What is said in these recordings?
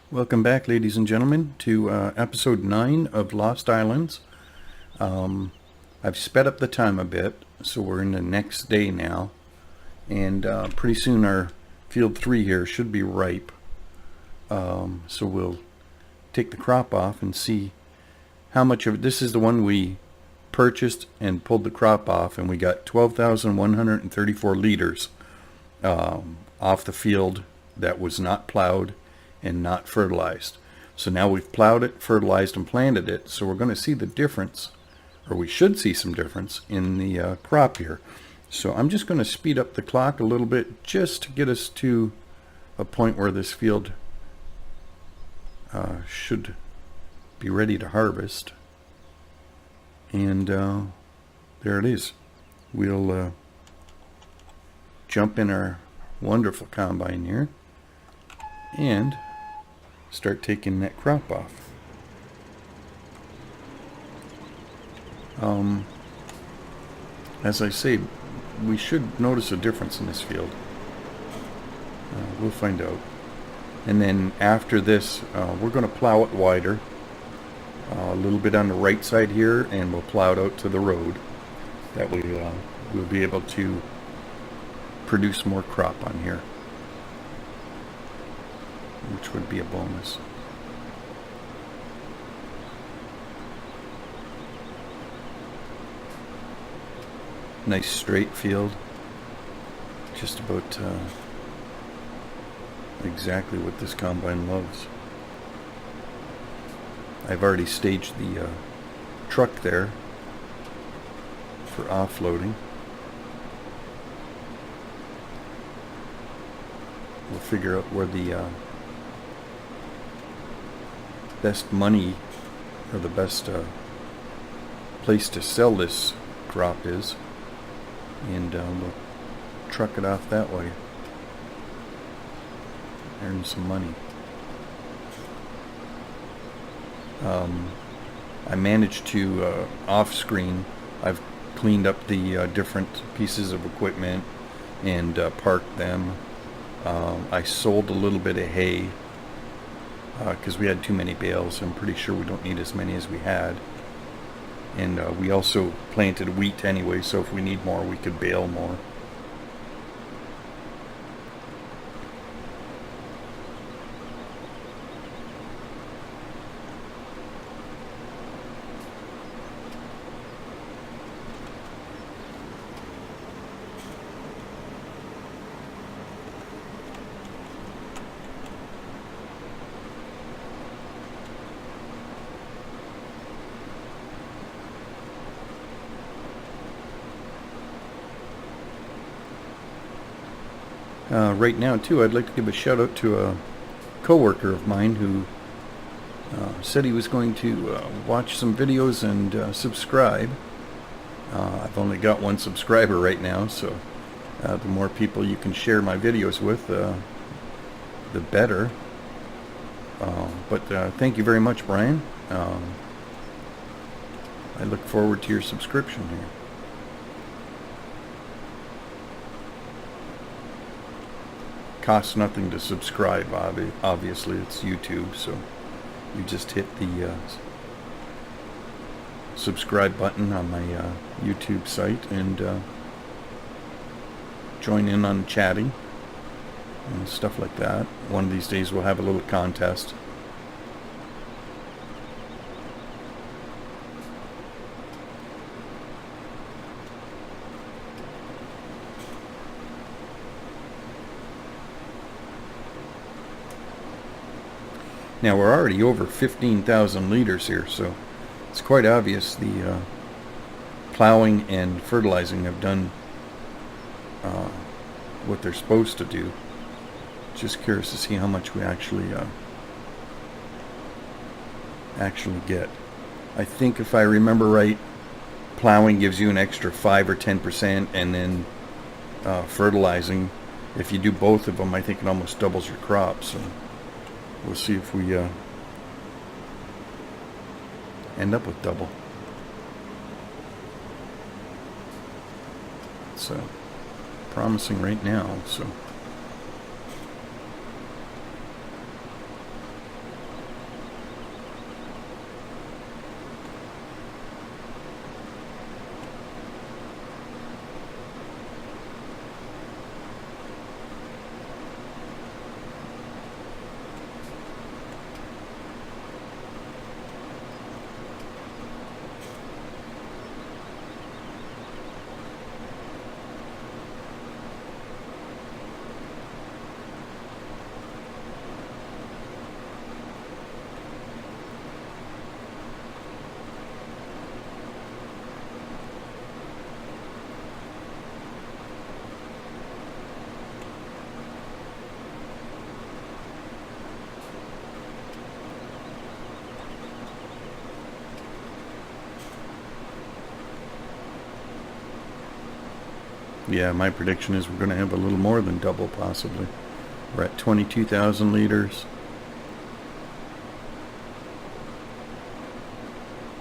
Welcome back, ladies and gentlemen, to episode 9 of Lost Islands. I've sped up the time a bit, so we're in the next day now, and pretty soon our field 3 here should be ripe. So we'll take the crop off and see how much of it. This is the one we purchased and pulled the crop off, and we got 12,134 liters off the field that was not plowed and not fertilized. So now we've plowed it, fertilized, and planted it, so we're going to see the difference, or we should see some difference in the crop here. So I'm just going to speed up the clock a little bit just to get us to a point where this field should be ready to harvest. And there it is. We'll jump in our wonderful combine here and start taking that crop off. As I say, we should notice a difference in this field. We'll find out. And then after this, we're going to plow it wider, a little bit on the right side here, and we'll plow it out to the road. That way we'll be able to produce more crop on here, which would be a bonus. Nice straight field, just about exactly what this combine loves. I've already staged the truck there for offloading. We'll figure out where the best money, or the best place to sell this crop is, and we'll truck it off that way, earn some money. I managed to off screen, I've cleaned up the different pieces of equipment and parked them. I sold a little bit of hay because we had too many bales. I'm pretty sure we don't need as many as we had. And we also planted wheat anyway, so if we need more, we could bale more. Right now, too, I'd like to give a shout out to a coworker of mine who said he was going to watch some videos and subscribe. I've only got one subscriber right now, so the more people you can share my videos with, the better. But thank you very much, Brian. I look forward to your subscription here. Costs nothing to subscribe, obviously. It's YouTube, so you just hit the subscribe button on my YouTube site and join in on chatting and stuff like that. One of these days we'll have a little contest. Now we're already over 15,000 liters here, so it's quite obvious the plowing and fertilizing have done what they're supposed to do. Just curious to see how much we actually get. I think if I remember right, plowing gives you an extra 5 or 10%, and then fertilizing, if you do both of them, I think it almost doubles your crop. So we'll see if we end up with double. It's promising right now, so Yeah, my prediction is we're going to have a little more than double, possibly. We're at 22,000 liters.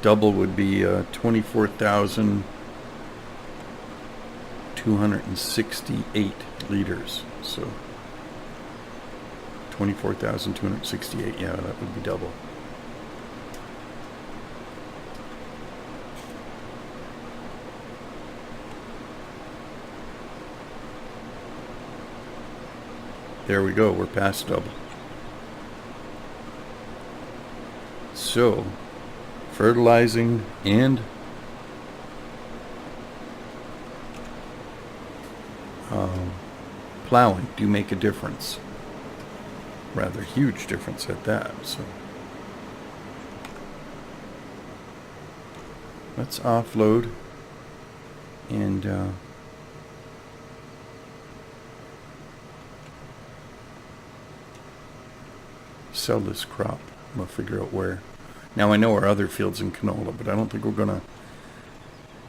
Double would be 24,268 liters. So 24,268, yeah, that would be double. There we go, we're past double. So, fertilizing and plowing do make a difference. Rather huge difference at that. So let's offload and sell this crop. We'll figure out where. Now I know our other fields in canola, but I don't think we're going to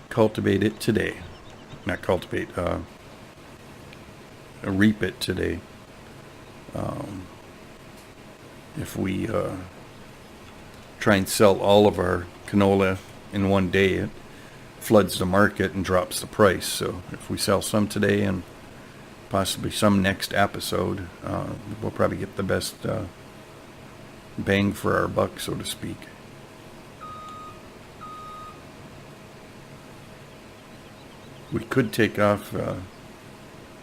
cultivate it today. Not cultivate, reap it today. If we try and sell all of our canola in one day, it floods the market and drops the price. So if we sell some today and possibly some next episode, we'll probably get the best bang for our buck, so to speak. We could take off, I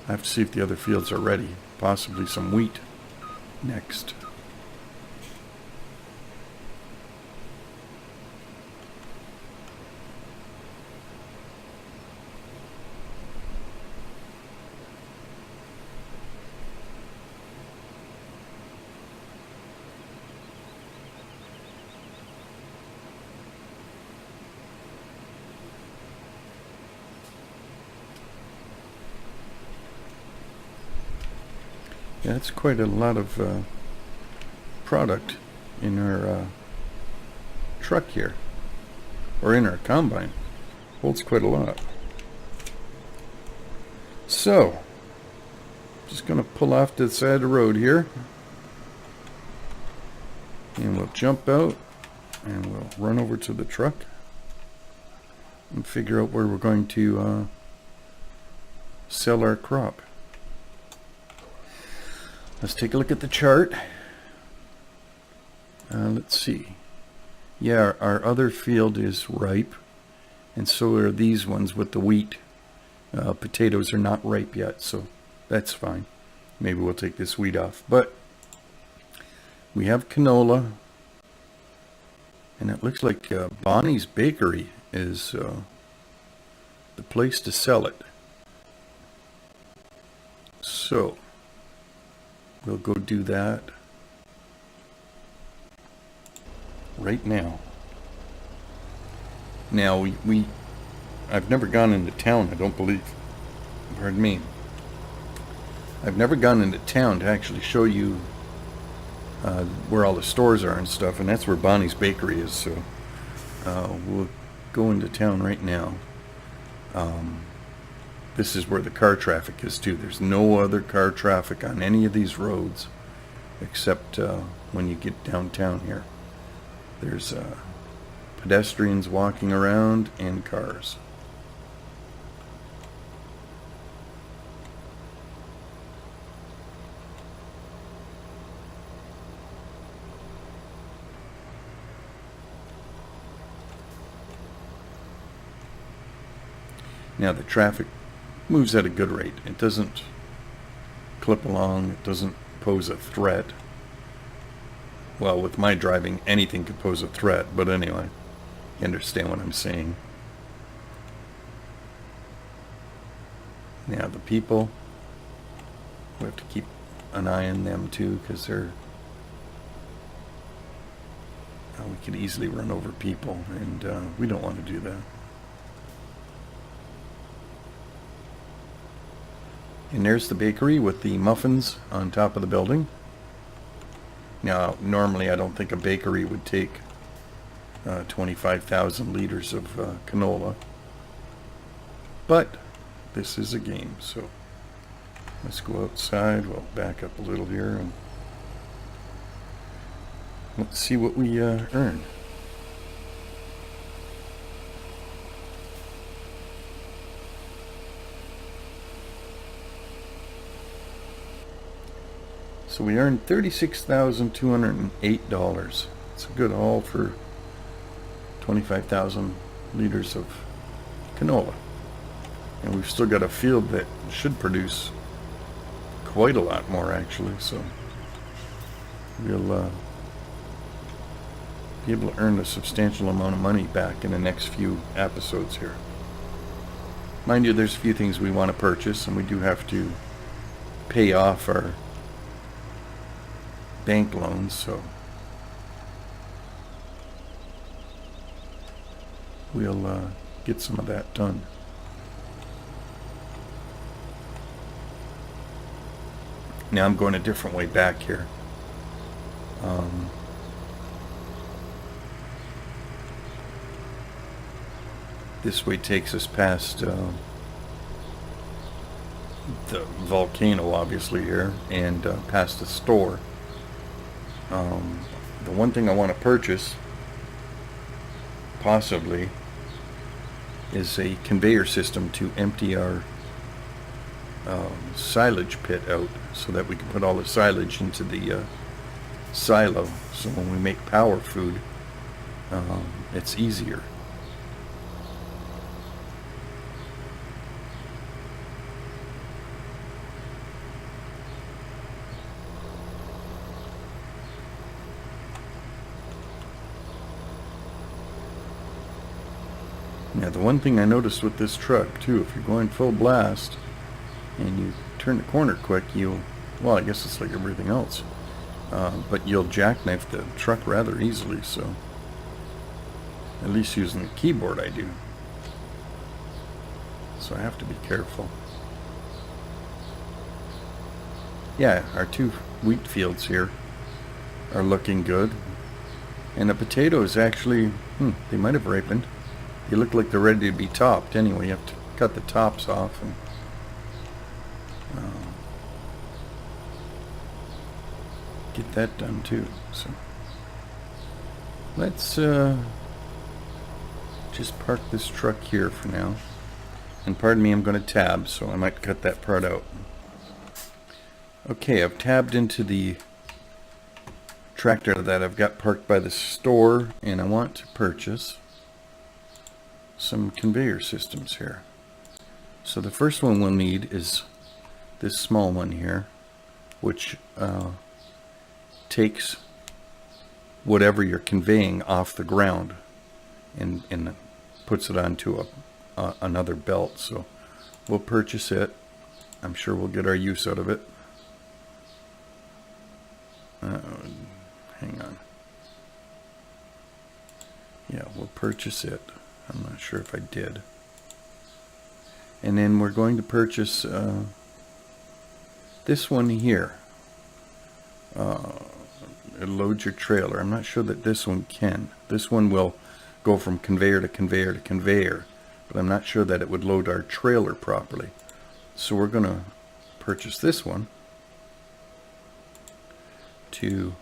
have to see if the other fields are ready, possibly some wheat next. Yeah, that's quite a lot of product in our truck here, or in our combine. Holds quite a lot. So, just going to pull off to the side of the road here, and we'll jump out, and we'll run over to the truck and figure out where we're going to sell our crop. Let's take a look at the chart. Let's see. Yeah, our other field is ripe, and so are these ones with the wheat. Potatoes are not ripe yet, so that's fine. Maybe we'll take this wheat off. But we have canola, and it looks like Bonnie's Bakery is the place to sell it. So we'll go do that right now. Now I've never gone into town, I don't believe. Pardon me. I've never gone into town to actually show you where all the stores are and stuff, and that's where Bonnie's Bakery is, so we'll go into town right now. This is where the car traffic is too. There's no other car traffic on any of these roads except when you get downtown here. There's pedestrians walking around and cars. Now the traffic moves at a good rate. It doesn't clip along. It doesn't pose a threat. Well, with my driving, anything could pose a threat, but anyway, you understand what I'm saying. Now the people, we have to keep an eye on them too, because they're, we could easily run over people, and we don't want to do that. And there's the bakery with the muffins on top of the building. Now, normally I don't think a bakery would take 25,000 liters of canola. But this is a game. So let's go outside. We'll back up a little here and let's see what we earn. So we earned $36,208. It's a good haul for 25,000 liters of canola. And we've still got a field that should produce quite a lot more, actually. So we'll be able to earn a substantial amount of money back in the next few episodes here. Mind you, there's a few things we want to purchase, and we do have to pay off our bank loans, so we'll get some of that done. Now I'm going a different way back here. This way takes us past the volcano, obviously, here, and past the store. The one thing I want to purchase, possibly, is a conveyor system to empty our silage pit out, so that we can put all the silage into the silo, so when we make power food, it's easier. Now, the one thing I noticed with this truck too, if you're going full blast and you turn the corner quick, well, I guess it's like everything else, but you'll jackknife the truck rather easily. So at least using the keyboard I do, so I have to be careful. Yeah, our two wheat fields here are looking good, and the potatoes actually, they might have ripened. They look like they're ready to be topped. Anyway, you have to cut the tops off and get that done too. So let's just park this truck here for now. And pardon me, I'm going to tab, so I might cut that part out. Okay, I've tabbed into the tractor that I've got parked by the store, and I want to purchase some conveyor systems here. So the first one we'll need is this small one here, which takes whatever you're conveying off the ground and puts it onto another belt. So we'll purchase it. I'm sure we'll get our use out of it. Hang on. Yeah, we'll purchase it. I'm not sure if I did. And then we're going to purchase this one here. It loads your trailer. I'm not sure that this one can. This one will go from conveyor to conveyor to conveyor, but I'm not sure that it would load our trailer properly. So we're going to purchase this one to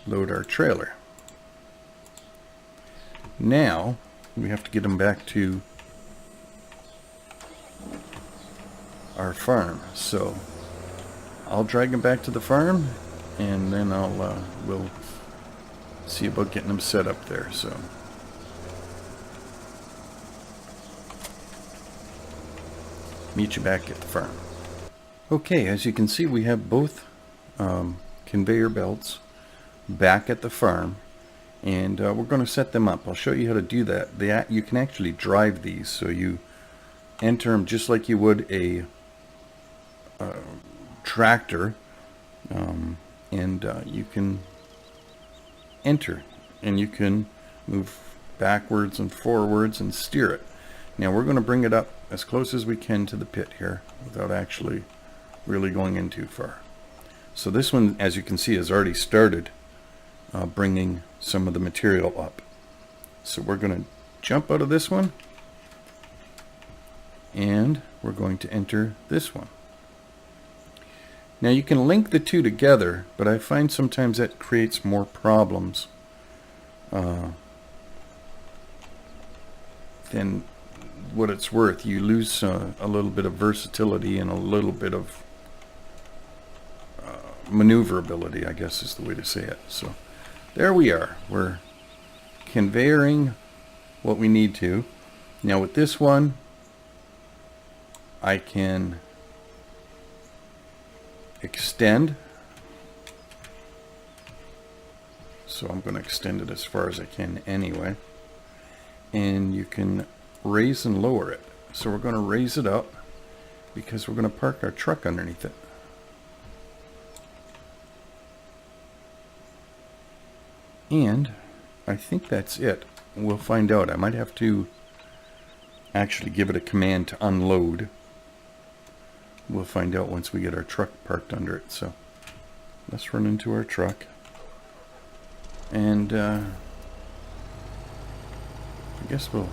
load our trailer. Now we have to get them back to our farm, so I'll drag them back to the farm, and then we'll see about getting them set up there. So meet you back at the farm. Okay, as you can see, we have both conveyor belts back at the farm, and we're going to set them up. I'll show you how to do that. You can actually drive these, so you enter them just like you would a tractor, and you can enter, and you can move backwards and forwards and steer it. Now we're going to bring it up as close as we can to the pit here without actually really going in too far. So this one, as you can see, has already started bringing some of the material up. So we're going to jump out of this one And we're going to enter this one. Now you can link the two together, but I find sometimes that creates more problems than what it's worth. You lose a little bit of versatility and a little bit of maneuverability, I guess is the way to say it. So there we are. We're conveying what we need to. Now with this one, I can extend. So I'm going to extend it as far as I can anyway. And you can raise and lower it. So we're going to raise it up because we're going to park our truck underneath it. And I think that's it. We'll find out. I might have to actually give it a command to unload. We'll find out once we get our truck parked under it. So let's run into our truck. And I guess we'll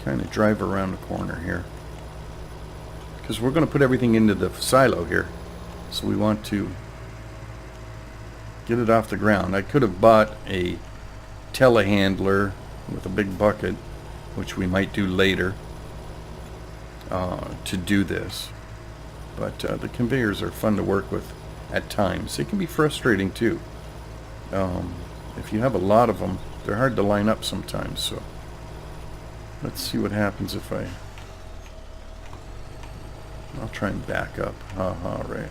kind of drive around the corner here, because we're going to put everything into the silo here. So we want to get it off the ground. I could have bought a telehandler with a big bucket, which we might do later to do this. But the conveyors are fun to work with at times. It can be frustrating too. If you have a lot of them, they're hard to line up sometimes. So let's see what happens if I'll try and back up. Right.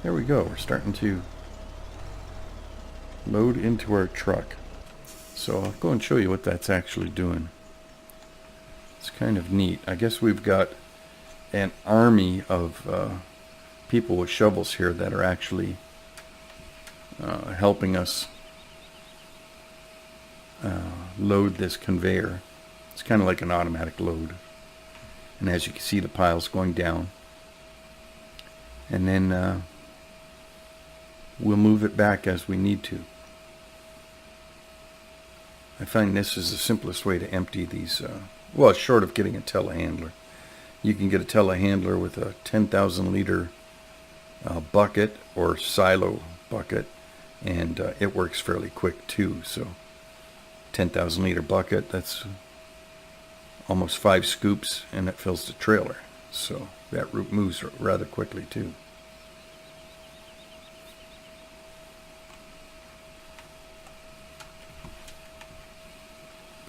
There we go. We're starting to load into our truck. So I'll go and show you what that's actually doing. It's kind of neat. I guess we've got an army of people with shovels here that are actually helping us load this conveyor. It's kind of like an automatic load. And as you can see, the pile's going down. And then we'll move it back as we need to. I find this is the simplest way to empty these, well, short of getting a telehandler. You can get a telehandler with a 10,000 liter bucket or silo bucket, and it works fairly quick too. So 10,000 liter bucket, that's almost 5 scoops, and it fills the trailer. So that route moves rather quickly too.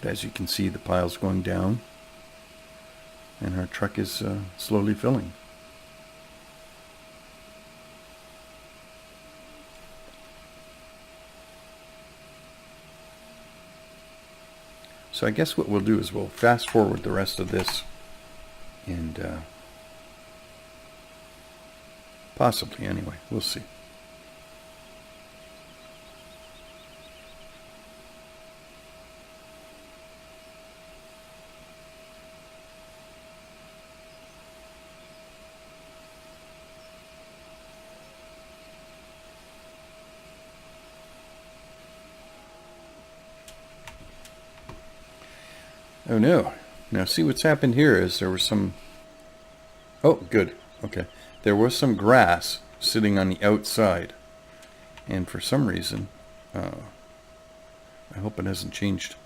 But as you can see, the pile's going down, and our truck is slowly filling. So I guess what we'll do is we'll fast forward the rest of this, and possibly anyway, we'll see. Oh no. Now see what's happened here is there was some... Oh, good. Okay. There was some grass sitting on the outside. And for some reason, I hope it hasn't changed,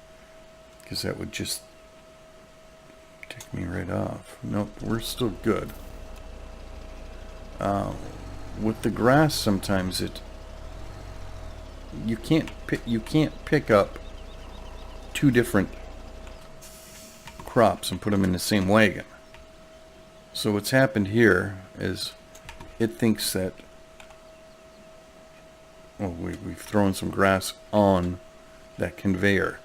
because that would just tick me right off. Nope, we're still good. With the grass, sometimes you can't pick up two different crops and put them in the same wagon. So what's happened here is it thinks that, well, we've thrown some grass on that conveyor.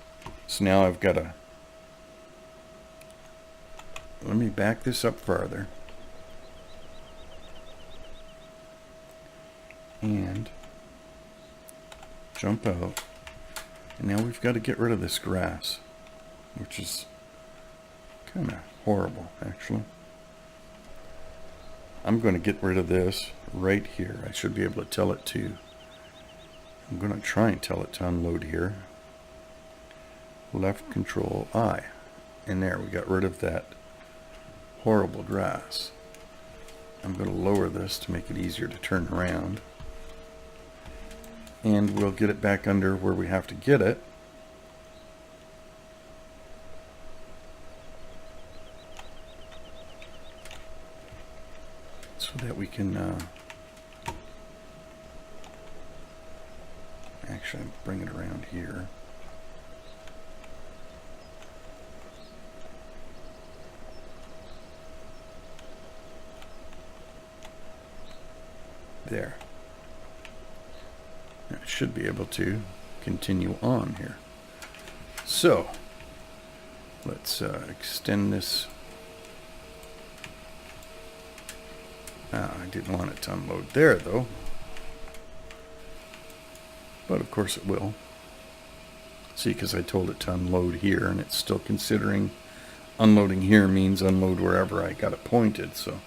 So now I've got to, let me back this up farther and jump out. And now we've got to get rid of this grass, which is kind of horrible, actually. I'm going to get rid of this right here. I should be able to tell it to. I'm going to try and tell it to unload here. Left control I. And there, we got rid of that horrible grass. I'm going to lower this to make it easier to turn around. And we'll get it back under where we have to get it. So that we can actually bring it around here. There. I should be able to continue on here. So let's extend this. I didn't want it to unload there though, but of course it will. See, because I told it to unload here, and it's still considering unloading here means unload wherever I got it pointed. So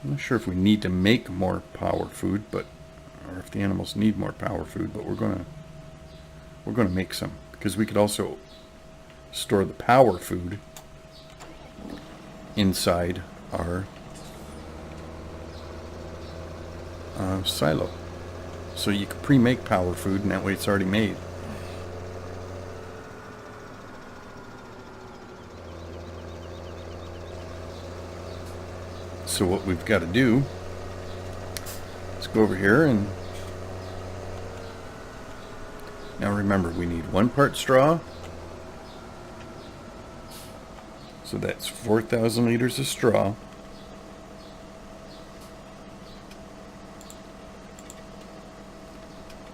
I'm not sure if we need to make more power food, but or if the animals need more power food, but we're gonna make some, because we could also store the power food inside our silo. So you could pre-make power food, and that way it's already made. So what we've got to do is go over here, and now remember, we need 1 part straw. So that's 4,000 liters of straw.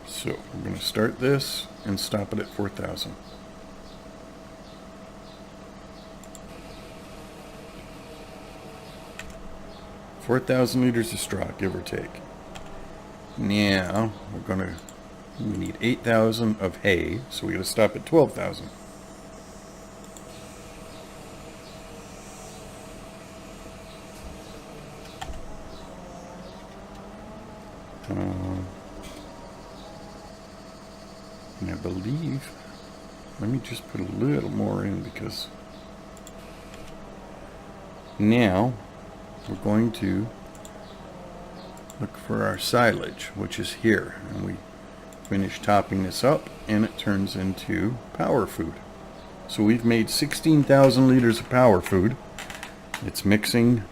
So we're going to start this and stop it at 4,000. $4,000 of straw, give or take. Now we need 8,000 of hay, so we got to stop at 12,000. And I believe, let me just put a little more in, because now we're going to look for our silage, which is here, and we finish topping this up and it turns into power food. So we've made 16,000 liters of power food. It's mixing.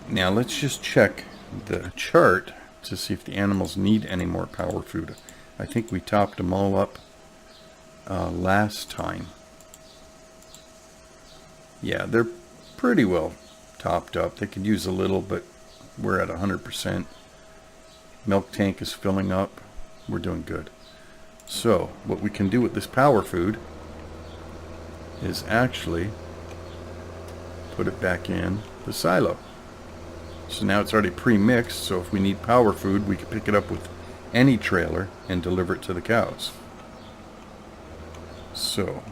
Now let's just check the chart to see if the animals need any more power food. I think we topped them all up last time. Yeah, they're pretty well topped up. They could use a little, but we're at 100%. Milk tank is filling up. We're doing good. So what we can do with this power food is actually put it back in the silo. So now it's already pre-mixed, so if we need power food, we can pick it up with any trailer and deliver it to the cows. So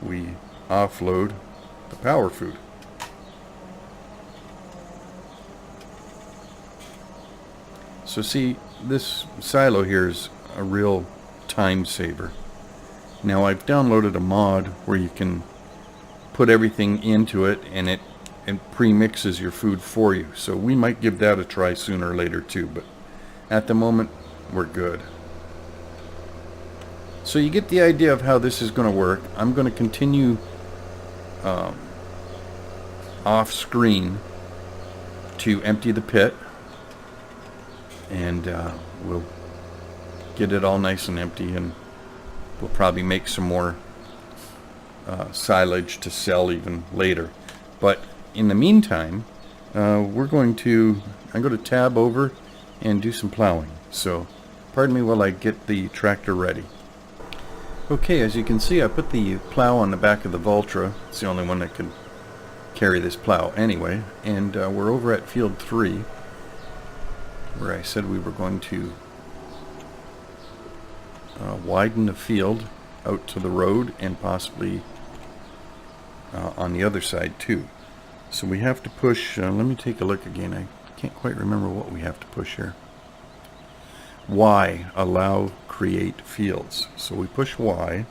we offload the power food. So see, this silo here is a real time saver. Now I've downloaded a mod where you can put everything into it and it pre-mixes your food for you. So we might give that a try sooner or later too, but at the moment we're good. So you get the idea of how this is going to work. I'm going to continue off screen to empty the pit, and we'll get it all nice and empty, and we'll probably make some more silage to sell even later. But in the meantime, I'm going to tab over and do some plowing. So pardon me while I get the tractor ready. Okay, as you can see, I put the plow on the back of the Valtra. It's the only one that could carry this plow anyway. And we're over at field 3, where I said we were going to widen the field out to the road and possibly on the other side too. So we have to push, let me take a look again. I can't quite remember what we have to push here. Y, allow create fields. So we push Y,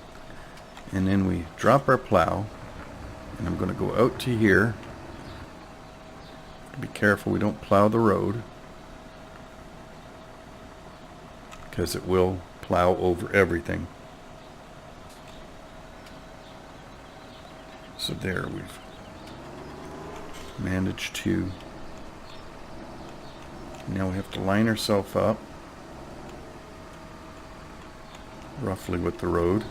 and then we drop our plow, and I'm going to go out to here. Be careful we don't plow the road, because it will plow over everything. So there, we've managed to. Now we have to line ourselves up roughly with the road.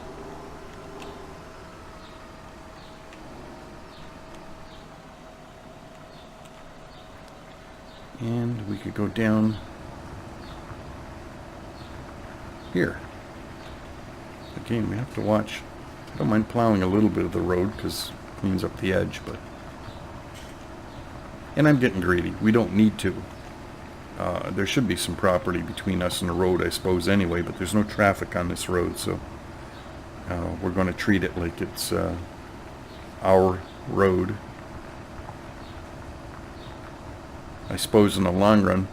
And we could go down here. Again, we have to watch. I don't mind plowing a little bit of the road because it cleans up the edge, but and I'm getting greedy. We don't need to. There should be some property between us and the road, I suppose, anyway, but there's no traffic on this road, so we're going to treat it like it's our road. I suppose in the long run,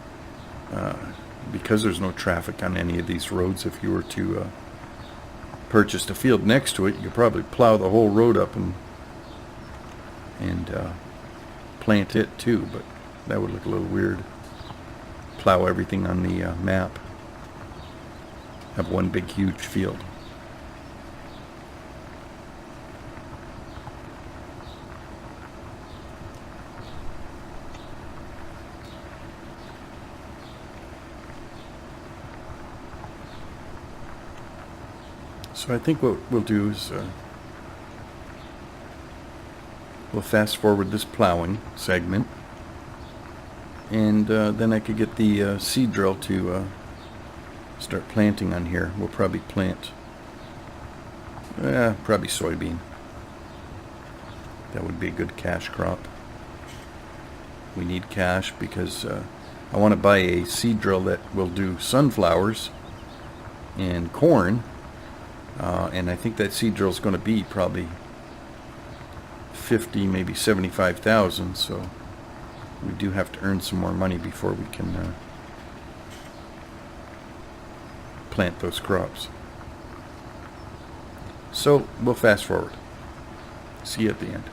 because there's no traffic on any of these roads, if you were to purchase a field next to it, you could probably plow the whole road up and plant it too, but that would look a little weird. Plow everything on the map. Have one big huge field. So I think what we'll do is we'll fast forward this plowing segment, and then I could get the seed drill to start planting on here. We'll probably plant probably soybean. That would be a good cash crop. We need cash because I want to buy a seed drill that will do sunflowers and corn, and I think that seed drill is going to be probably 50, maybe 75,000. So we do have to earn some more money before we can plant those crops. So we'll fast forward. See you at the end.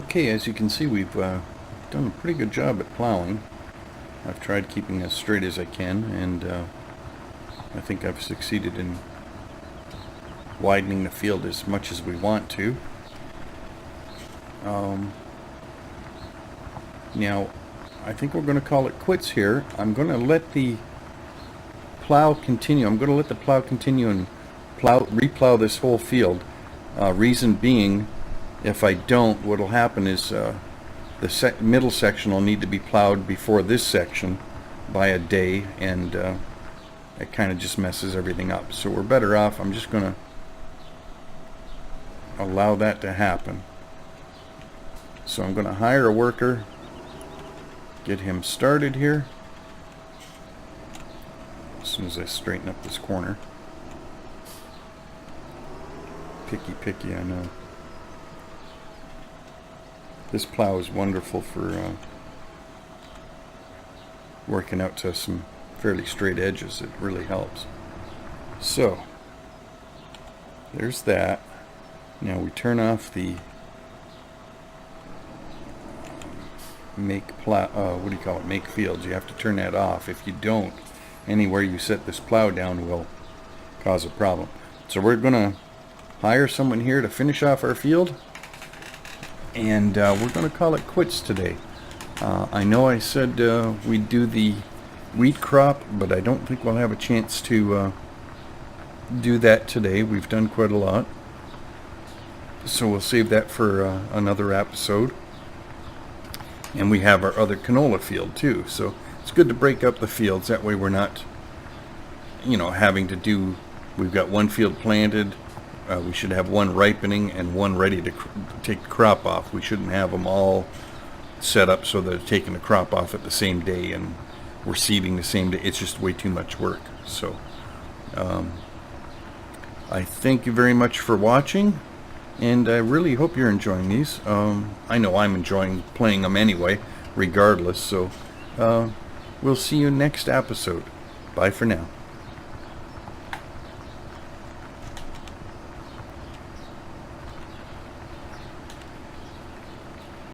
Okay, as you can see, we've done a pretty good job at plowing. I've tried keeping as straight as I can, and I think I've succeeded in widening the field as much as we want to. Now, I think we're going to call it quits here. I'm going to let the plow continue. I'm going to let the plow continue and replow this whole field. Reason being, if I don't, what'll happen is the middle section will need to be plowed before this section by a day, and it kind of just messes everything up. So we're better off. I'm just going to allow that to happen. So I'm going to hire a worker, get him started here as soon as I straighten up this corner. Picky, I know. This plow is wonderful for working out to some fairly straight edges. It really helps. So there's that. Now we turn off the make fields. You have to turn that off. If you don't, anywhere you set this plow down will cause a problem. So we're gonna hire someone here to finish off our field, and we're gonna call it quits today. I know I said we'd do the wheat crop, but I don't think we'll have a chance to do that today. We've done quite a lot, so we'll save that for another episode. And we have our other canola field too, so it's good to break up the fields. That way we're not, having to do, we've got one field planted, we should have one ripening and one ready to take the crop off. We shouldn't have them all set up so they're taking the crop off at the same day and we're seeding the same day. It's just way too much work. So I thank you very much for watching, and I really hope you're enjoying these. I know I'm enjoying playing them anyway, regardless. So we'll see you next episode. Bye for now.